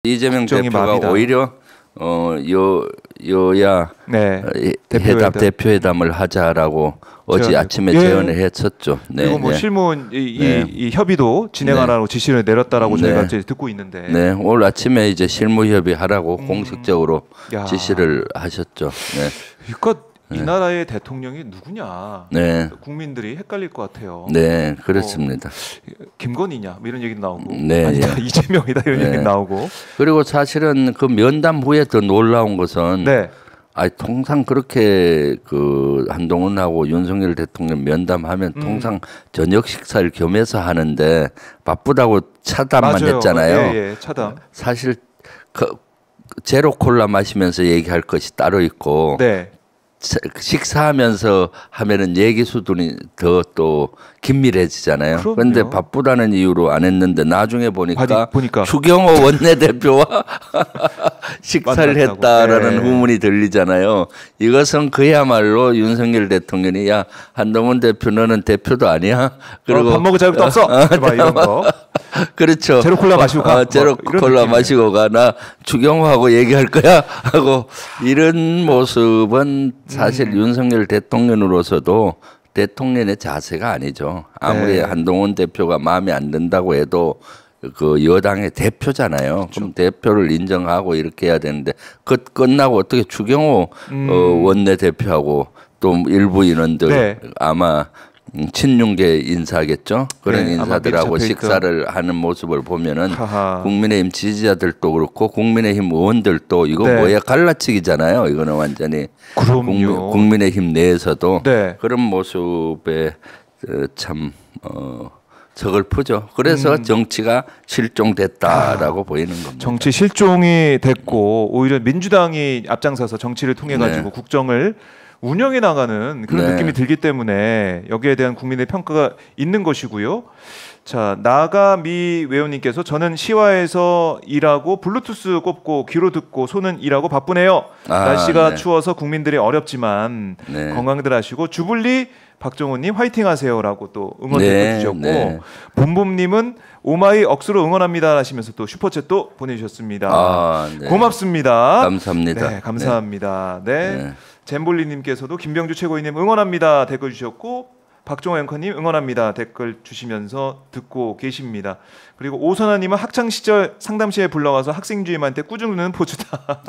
이재명 대표가 오히려 여야 네. 대표회담을 하자라고 어제 아침에 제언을 했었죠. 네, 그리고 뭐 실무원 이 협의도 진행하라고 지시를 내렸다라고 저희가 이제 듣고 있는데. 네, 오늘 아침에 이제 실무 협의하라고 공식적으로 지시를 하셨죠. 네. 그러니까 이 나라의 대통령이 누구냐? 네. 국민들이 헷갈릴 것 같아요. 네, 그렇습니다. 김건희냐? 뭐 이런 얘기도 나오고, 네, 아니다 이재명이다 이런 얘기도 나오고. 그리고 사실은 그 면담 후에 더 놀라운 것은, 통상 그렇게 그 한동훈하고 윤석열 대통령 면담하면 통상 저녁 식사를 겸해서 하는데 바쁘다고 차단만 했잖아요. 차단. 사실 제로 콜라 마시면서 얘기할 것이 따로 있고. 식사하면서 하면은 얘기 수준이 더 또 긴밀해지잖아요. 그런데 바쁘다는 이유로 안 했는데 나중에 보니까 추경호 원내대표와 식사를 했다라는 후문이 들리잖아요. 이것은 그야말로 윤석열 대통령이 야 한동훈 대표 너는 대표도 아니야. 그리고 밥 먹을 자격도 없어. 막 이런 거. 그렇죠. 제로 콜라 마시고 가. 제로 콜라 마시고 가. 나 추경호하고 얘기할 거야 하고 이런 모습은 사실 윤석열 대통령으로서도 대통령의 자세가 아니죠. 아무리 한동훈 대표가 마음에 안 든다고 해도 그 여당의 대표잖아요. 그렇죠. 그럼 대표를 인정하고 이렇게 해야 되는데 끝나고 어떻게 추경호 원내대표하고 또 일부 인원들 아마 친윤계 인사겠죠. 그런 인사들하고 식사를 하는 모습을 보면은 국민의힘 지지자들도 그렇고 국민의힘 의원들도 이거 뭐야 갈라치기잖아요. 이거는 완전히 국민의힘 내에서도 그런 모습에 참 서글프죠. 그래서 정치가 실종됐다라고 보이는 겁니다. 정치 실종이 됐고 오히려 민주당이 앞장서서 정치를 통해 가지고 국정을 운영해 나가는 그런 느낌이 들기 때문에 여기에 대한 국민의 평가가 있는 것이고요. 자, 나가미 회원님께서 저는 시와에서 일하고 블루투스 꼽고 귀로 듣고 손은 일하고 바쁘네요. 날씨가 추워서 국민들이 어렵지만 건강들 하시고 주불리 박정호님 화이팅 하세요라고 또 응원 해주셨고 봄봄님은 오마이 억수로 응원합니다 하시면서 또 슈퍼챗도 보내주셨습니다. 고맙습니다. 감사합니다. 감사합니다. 잼볼리님께서도 김병주 최고위님 응원합니다 댓글 주셨고 박종호 앵커님 응원합니다 댓글 주시면서 듣고 계십니다. 그리고 오선아님은 학창 시절 상담실에 불러가서 학생주임한테 꾸중 누는 포즈다.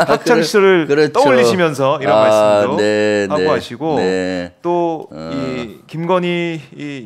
학창 시절을 떠올리시면서 이런 말씀도 하고 하시고 또 이 김건희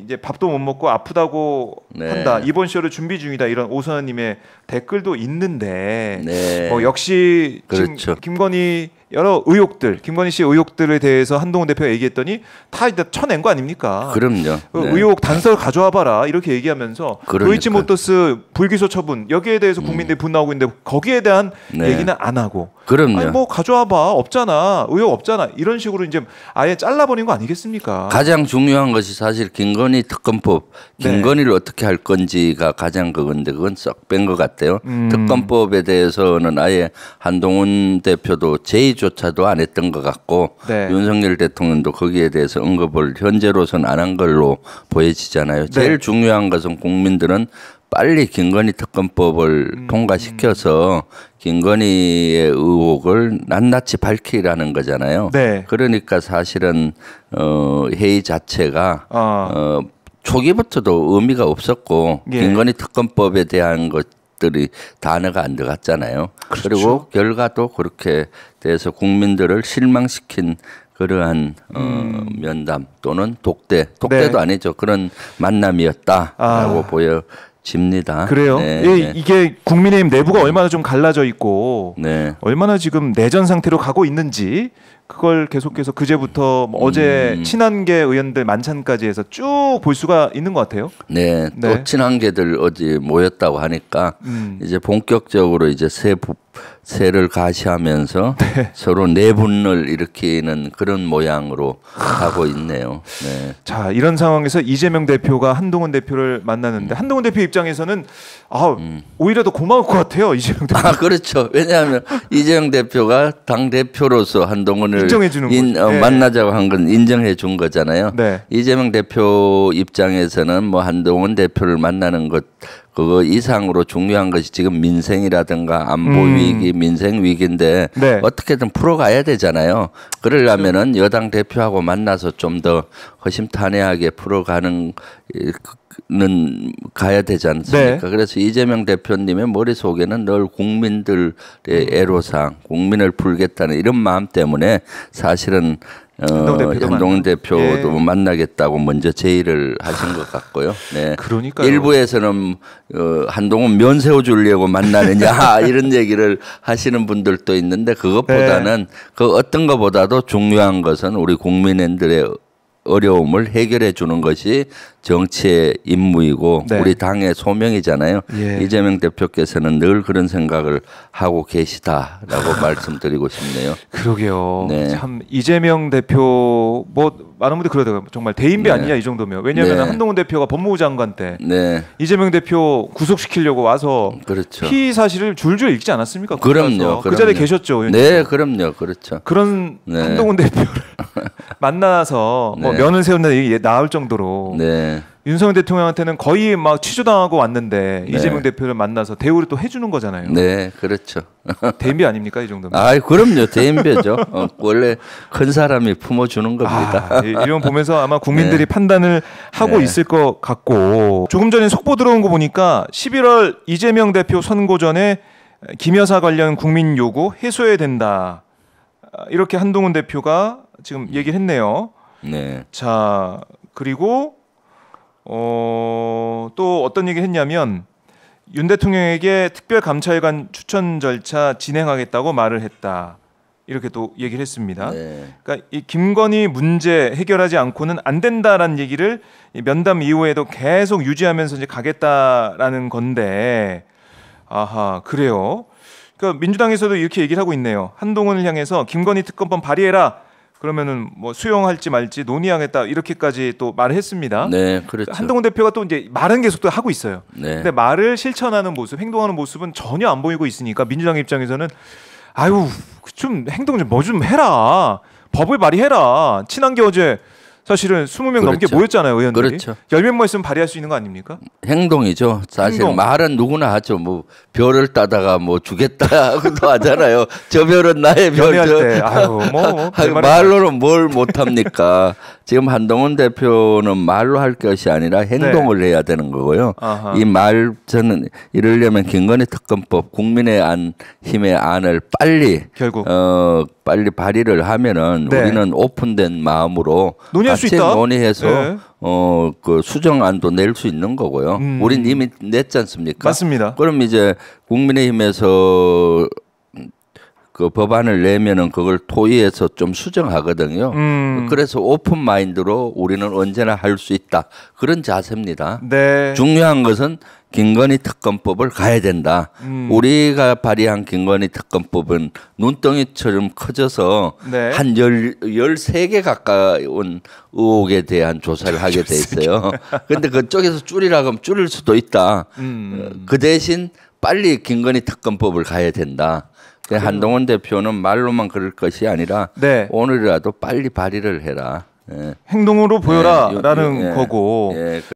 이제 밥도 못 먹고 아프다고 한다. 이번 쇼를 준비 중이다. 이런 오선아님의 댓글도 있는데 역시 지금 김건희 여러 의혹들, 김건희 씨 의혹들에 대해서 한동훈 대표가 얘기했더니 다 쳐낸 거 아닙니까? 그럼요. 의혹 단서를 가져와 봐라 이렇게 얘기하면서 도이치모터스 불기소 처분 여기에 대해서 국민들이 분노하고 있는데 거기에 대한 얘기는 안 하고 아니 뭐 가져와 봐 없잖아 의혹 없잖아 이런 식으로 이제 아예 잘라버린 거 아니겠습니까? 가장 중요한 것이 사실 김건희 특검법 김건희를 어떻게 할 건지가 가장 그건데 그건 썩 뺀 것 같아요. 특검법에 대해서는 아예 한동훈 대표도 제의조차도 안 했던 것 같고 윤석열 대통령도 거기에 대해서 언급을 현재로서는 안 한 걸로 보여지잖아요. 제일 중요한 것은 국민들은 빨리 김건희 특검법을 통과시켜서 김건희의 의혹을 낱낱이 밝히라는 거잖아요. 그러니까 사실은 회의 자체가 초기부터도 의미가 없었고 김건희 특검법에 대한 것들이 단어가 안 들어갔잖아요. 그리고 결과도 그렇게 돼서 실망시킨 그러한 면담 또는 독대도 아니죠. 그런 만남이었다라고 보여집니다. 그래요? 이게 국민의힘 내부가 얼마나 좀 갈라져 있고 얼마나 지금 내전 상태로 가고 있는지 그걸 계속해서 그제부터 어제 친한계 의원들 만찬까지 해서 쭉 볼 수가 있는 것 같아요. 또 친한계들 어제 모였다고 하니까 이제 본격적으로 이제 세를 가시하면서 서로 내분을 일으키는 그런 모양으로 가고 있네요. 자, 이런 상황에서 이재명 대표가 한동훈 대표를 만나는데 한동훈 대표 입장에서는 오히려 더 고마울 것 같아요. 이재명 대표. 그렇죠. 왜냐하면 이재명 대표가 당 대표로서 한동훈을 인정해주는 만나자고 한 건 인정해 준 거잖아요. 이재명 대표 입장에서는 뭐 한동훈 대표를 만나는 것 그거 이상으로 중요한 것이 지금 민생이라든가 안보 위기, 민생 위기인데 네. 어떻게든 풀어가야 되잖아요. 그러려면은 여당 대표하고 만나서 좀 더 허심탄회하게 풀어가는 는 가야 되지 않습니까? 네. 그래서 이재명 대표님의 머릿속에는 늘 국민들의 애로사항, 국민을 풀겠다는 이런 마음 때문에 사실은 한동훈 대표도 예. 만나겠다고 먼저 제의를 하신 것 같고요. 네. 그러니까요. 일부에서는 한동훈 면 세워주려고 만나느냐 이런 얘기를 하시는 분들도 있는데 그것보다는 네. 그 어떤 것보다도 중요한 것은 우리 국민들의 어려움을 해결해 주는 것이 정치의 임무이고 네. 우리 당의 소명이잖아요. 예. 이재명 대표께서는 늘 그런 생각을 하고 계시다라고 말씀드리고 싶네요. 그러게요. 네. 참 이재명 대표 뭐 많은 분들이 그러더라고요. 정말 대인배 네. 아니냐 이 정도면. 왜냐하면 네. 한동훈 대표가 법무부 장관 때 네, 이재명 대표 구속시키려고 와서 그렇죠. 피의 사실을 줄줄 읽지 않았습니까? 그럼요. 그 자리에 계셨죠. 의원님. 네, 그럼요. 그렇죠. 그런 네. 한동훈 대표를 만나서 뭐 네. 면을 세운다 얘기 나올 정도로 네. 윤석열 대통령한테는 거의 막 취조당하고 왔는데 네. 이재명 대표를 만나서 대우를 또 해주는 거잖아요. 네, 그렇죠. 대인배 아닙니까 이 정도면? 아, 그럼요. 대인배죠. 원래 큰 사람이 품어주는 겁니다. 이런 보면서 아마 국민들이 네. 판단을 하고 네. 있을 것 같고 조금 전에 속보 들어온 거 보니까 11월 이재명 대표 선고 전에 김 여사 관련 국민 요구 해소해야 된다. 이렇게 한동훈 대표가 지금 얘기를 했네요. 네. 자, 그리고 또 어떤 얘기를 했냐면 윤 대통령에게 특별감찰관 추천 절차 진행하겠다고 말을 했다. 이렇게 또 얘기를 했습니다. 네. 그러니까 이 김건희 문제 해결하지 않고는 안 된다라는 얘기를 이 면담 이후에도 계속 유지하면서 이제 가겠다라는 건데, 아하 그래요. 그러니까 민주당에서도 이렇게 얘기를 하고 있네요. 한동훈을 향해서 김건희 특검법 발의해라. 그러면은 뭐 수용할지 말지 논의하겠다 이렇게까지 또 말을 했습니다. 네, 그렇죠. 한동훈 대표가 또 이제 말은 계속 또 하고 있어요. 네. 근데 말을 실천하는 모습, 행동하는 모습은 전혀 안 보이고 있으니까 민주당 입장에서는 아유 좀 행동 좀 뭐 좀 해라. 법을 발의해라. 친한 게 어제 사실은 20명 넘게 그렇죠. 모였잖아요, 의원들이. 그렇죠. 10명만 있으면 발의할 수 있는 거 아닙니까? 행동이죠. 사실 행동. 말은 누구나 하죠. 뭐 별을 따다가 뭐 주겠다고도 하잖아요. 저 별은 나의 별. 연애할 때 아유 뭐 말로는 뭘 못합니까? 지금 한동훈 대표는 말로 할 것이 아니라 행동을 해야 되는 거고요. 아하. 이 말 저는 이러려면 김건희 특검법 국민의 힘의 안을 빨리 결국 빨리 발의를 하면은 네. 우리는 오픈된 마음으로 논의할 수 같이 있다. 논의해서 네. 그 수정안도 낼 수 있는 거고요. 우린 이미 냈지 않습니까? 맞습니다. 그럼 이제 국민의힘에서 그 법안을 내면은 그걸 토의해서 좀 수정하거든요. 그래서 오픈 마인드로 우리는 언제나 할 수 있다. 그런 자세입니다. 네. 중요한 것은 김건희 특검법을 가야 된다. 우리가 발의한 김건희 특검법은 눈덩이처럼 커져서 네. 한 13개 가까운 의혹에 대한 조사를 하게 돼 있어요. 그런데 그쪽에서 줄이라고 하면 줄일 수도 있다. 그 대신 빨리 김건희 특검법을 가야 된다. 한동훈 대표는 말로만 그럴 것이 아니라 네. 오늘이라도 빨리 발의를 해라. 예. 행동으로 보여라라는 예. 거고. 예.